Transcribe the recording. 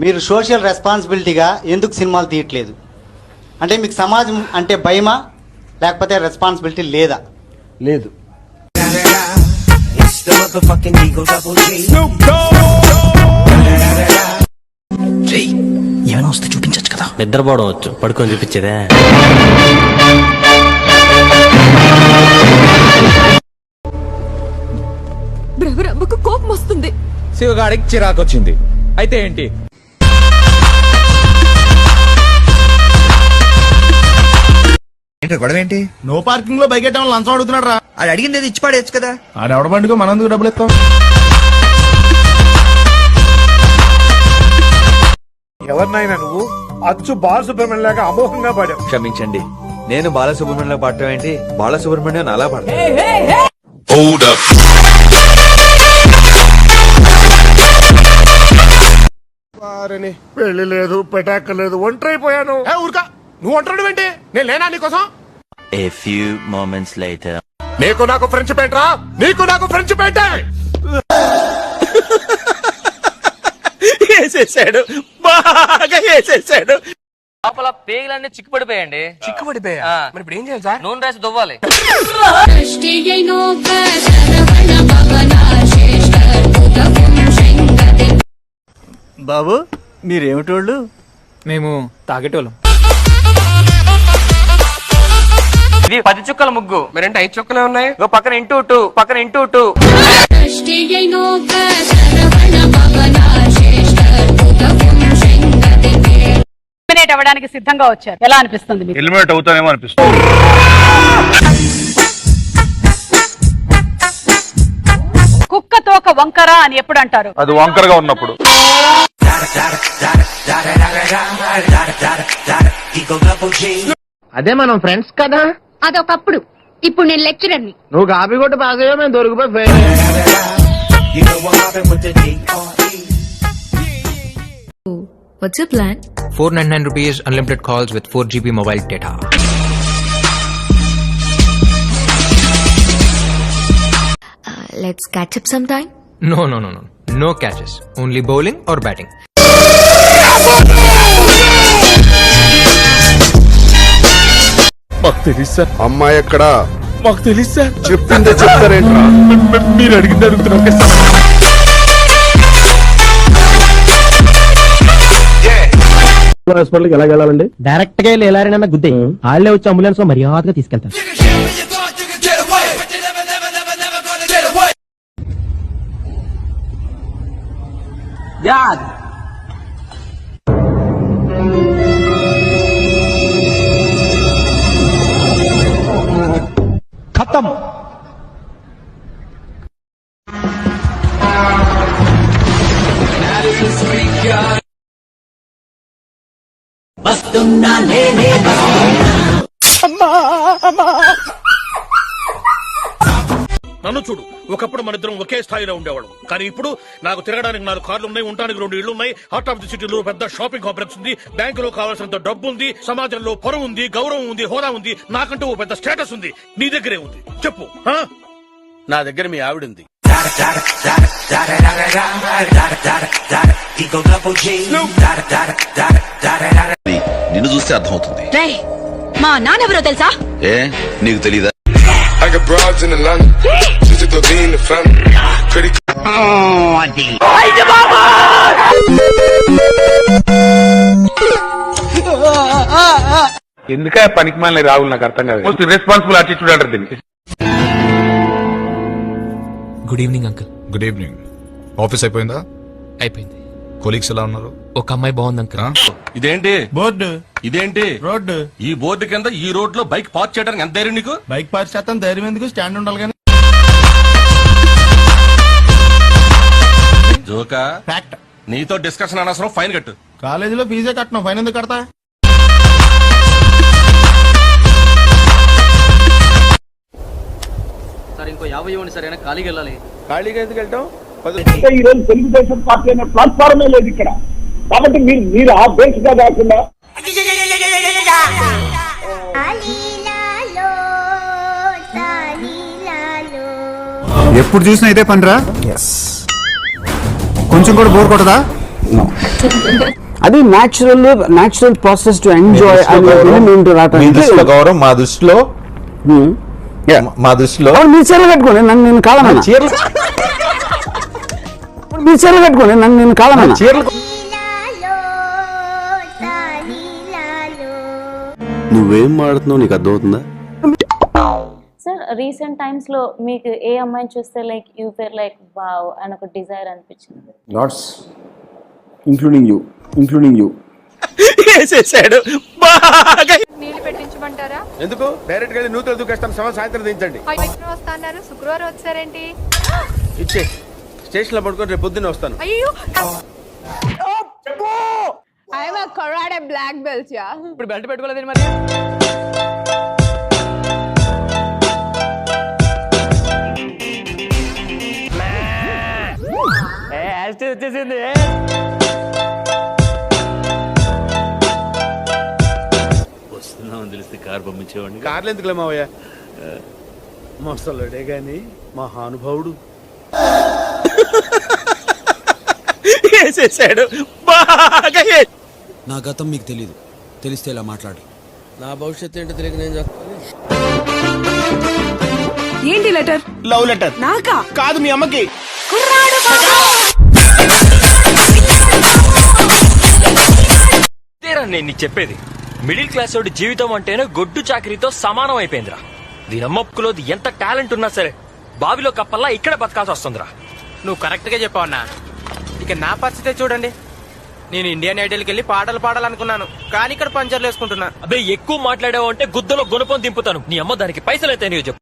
మీరు సోషల్ రెస్పాన్సిబిలిటీగా ఎందుకు సినిమాలు తీయట్లేదు? అంటే మీకు సమాజం అంటే భయమా లేకపోతే రెస్పాన్సిబిలిటీ లేదా? లేదు. ఏమైనా వస్తే చూపించచ్చు కదా. నిద్రపోవడం వచ్చు, పడుకొని చూపించేదే. బ్రదర్ అమ్మకు కోపం వస్తుంది. శివగాడికి చిరాకు వచ్చింది. అయితే ఏంటి? గొడవ ఏంటి? నో పార్కింగ్ లో బైక్ ఎట్టడం లంచం అడుగుతున్నాడు రా. అది అడిగింది ఇచ్చి పాడేచ్చు కదా. ఆడ ఎవడ బండికో మనందుకు డబ్బులు ఇస్తాం. ఎవరినైనా నువ్వు అచ్చు బాలసుబ్రహ్మణ్యం లాగా అమోఘంగా పాడావు. క్షమించండి, నేను బాలసుబ్రహ్మణ్యంలో పాడటం ఏంటి, బాలసుబ్రహ్మణ్యం అలా పాడతాను. వారిని పెళ్లి లేదు, పెటాక లేదు, ఒంటరైపోయాను. ఊరుకా, నువ్వు అంటున్నాడు ఏంటి? నేను లేనా నీకోసం? A few moments later. నీకు నాకు ఫ్రెండ్షిప్ ఏంట్రా? నీకు నాకు ఫ్రెండ్షిప్ ఏంటే? వేసేసాడు, బాగా వేసేసాడు. లోపల పేగులన్నీ చిక్కుపడిపోయండి. చిక్కుపడిపోయా? మరి ఇప్పుడు ఏం చేయాలి సార్? నూనె రాసి దువ్వాలి. బాబు మీరేమిటోళ్ళు? మేము తాగేటోళ్ళం. ఇది 10 చుక్కల ముగ్గు. మరేంటి 5 చుక్కలే ఉన్నాయి? పక్కన ఇంటూ 2, పక్కన ఇంటూ 2. ఎలిమినేట్ అవ్వడానికి సిద్ధంగా వచ్చారు. ఎలా అనిపిస్తుంది మీకు? ఎలిమినేట్ అవుతానేమో అనిపిస్తుంది. కుక్క తోక వంకర అని ఎప్పుడు అంటారు? అది వంకరగా ఉన్నప్పుడు. అదే మనం ఫ్రెండ్స్ కదా. అదొకప్పుడు. ఇప్పుడు నేను లెక్చరర్ని. నువ్వు కాపీ కొట్టి పాస్ అయ్యా, మేము దొరికిపోయి fail. What's your plan? ₹499 unlimited calls with 4 GB mobile data. Let's catch up sometime. No. No catches. Only bowling or batting. మాకు తెలియదు సార్. అమ్మాయి ఎక్కడా? మాకు తెలియదు సార్. చెప్పిందే చెప్తారేంట్రా? మీరు అడిగింది అడుగుతున్నారు సార్. హాస్పిటల్కి ఎలా వెళ్ళాలండి? డైరెక్ట్ గా వెళ్ళి ఎలారైనా గుద్దే వాళ్ళే వచ్చి అంబులెన్స్ లో మర్యాదగా తీసుకెళ్తారు. ఖతం. నన్ను చూడు, ఒకప్పుడు మన ఇద్దరం ఒకే స్థాయిలో ఉండేవాళ్ళం. కానీ ఇప్పుడు నాకు తిరగడానికి 4 కార్లు ఉన్నాయి, ఉండడానికి 2 ఇళ్లు ఉన్నాయి, హార్ట్ ఆఫ్ ది సిటీలో పెద్ద షాపింగ్ కాంప్లెక్స్ ఉంది, బ్యాంకులో కావాల్సినంత డబ్బు ఉంది, సమాజంలో పరువు ఉంది, గౌరవం ఉంది, హోదా ఉంది, నాకంటూ ఓ పెద్ద స్టేటస్ ఉంది. నీ దగ్గరే ఉంది చెప్పు. నా దగ్గర మీ ఆవిడుంది. నిన్ను చూస్తే అర్థమవుతుంది. మా నాన్నెవరో తెలుసా? ఏ నీకు తెలీదా? ఎందుక పనికి మాలిన రాహుల్, నాకు అర్థం కాదు. మోస్ట్ రెస్పాన్సిబుల్ యాటిట్యూడ్ అంటారు దీనికి. Good evening uncle. Good evening. Office అయిపోయిందా? అయిపోయింది. కొలీగ్స్ ఎలా ఉన్నారు? ఒక అమ్మాయి బాగుంది అంకుల్. ఇదేంటి బోర్డు, ఇదేంటి రోడ్డు. ఈ బోర్డు కింద ఈ రోడ్ లో బైక్ పార్క్ చేయడానికి ఎంత ధైర్యం నీకు? బైక్ పార్క్ చేస్తాను, ధైర్యం ఎందుకు? స్టాండ్ ఉండాలి కానీ. జోకా ఫ్యాక్ట్. నీతో డిస్కషన్ అనవసరం, ఫైన్ కట్టు. కాలేజీలో ఫీజే కట్టను, ఫైన్ ఎందుకు కడతా? సార్ ఇంకో 50 ఇవ్వండి సార్, అయినా ఖాళీకి వెళ్ళాలి. ఖాళీగా ఎందుకు వెళ్తాం? ఈ రోజు తెలుగుదేశం పార్టీ అనే ప్లాట్ఫారమే లేదు ఇక్కడ. కాబట్టి మీరు ఆ బేస్ గా కాకుండా ఎప్పుడు చూసినా ఇదే పనిరా. కొంచెం కూడా బోర్ కొట్టదా? అది న్యాచురల్ ప్రాసెస్ టు ఎంజాయ్ మీ దృష్టిలో గౌరవం, మా దృష్టిలో మీరు చీరలు కట్టుకోండి, నన్ను నేను కాదన్నా. చీరలు మీరు చీరలు కట్టుకోండి, నన్ను నేను కాదన్నా. చీరలు నువ్వేం మాడుతున్నావు నీకు అర్థమవుతుందా? సార్ రీసెంట్ టైమ్స్ లో మీకు ఏ అమ్మాయిని చూస్తే like you feel like wow అని ఒక డిజైర్ అనిపించింది? LADS including you. వేసేసాడు బాగా. నీళ్ళు పెట్టించమంటారా? ఎందుకు డైరెక్ట్ గా నూతులు దూకేస్తాను, సాయంత్రం దించండి. వస్తాన్నారు, శుక్రవారం వచ్చారేంటి? ఇచ్చే స్టేషన్ లో పడుకొని రేపు పొద్దున్నే వస్తాను. అయ్యో I'm a karate black belt, yeah. ఇప్పుడు బెల్ట్ పెట్టుకోలేదు మరి. వచ్చేసింది. వస్తున్నామని తెలిస్తే కారు పంపించేవాడిని. కార్లు ఎందుకులే మావయ్య, మోసలుడే గాని మహానుభావుడు. వేసేసాడు బాగా. నా గతం మీకు తెలీదు, తెలిస్తే ఇలా మాట్లాడు. నా భవిష్యత్తు ఏంటో తెలియక నేను చెప్తాను. ఏంటి లెటర్? Love letter. నాకా? కాదు మీ అమ్మకి. నేను నీకు చెప్పేది, మిడిల్ క్లాస్ వాడి జీవితం అంటేనే గొడ్డు చాకరీతో సమానం అయిపోయిందిరా. దీని అమ్మప్పులో ఎంత టాలెంట్ ఉన్నా సరే బావిలో కప్పల్లా ఇక్కడే బతకాల్సి వస్తుందిరా. నువ్వు కరెక్ట్ గా చెప్పావన్నా. ఇక నా పరిస్థితే చూడండి. నేను ఇండియన్ ఐడల్కి వెళ్ళి పాటలు పాడాలనుకున్నాను, కానీ ఇక్కడ పంచర్లు వేసుకుంటున్నా. అబ్బే ఎక్కువ మాట్లాడావు అంటే గుద్దలో గుణపం దింపుతాను. నీ అమ్మ దానికి పైసలు అయితే చెప్పు.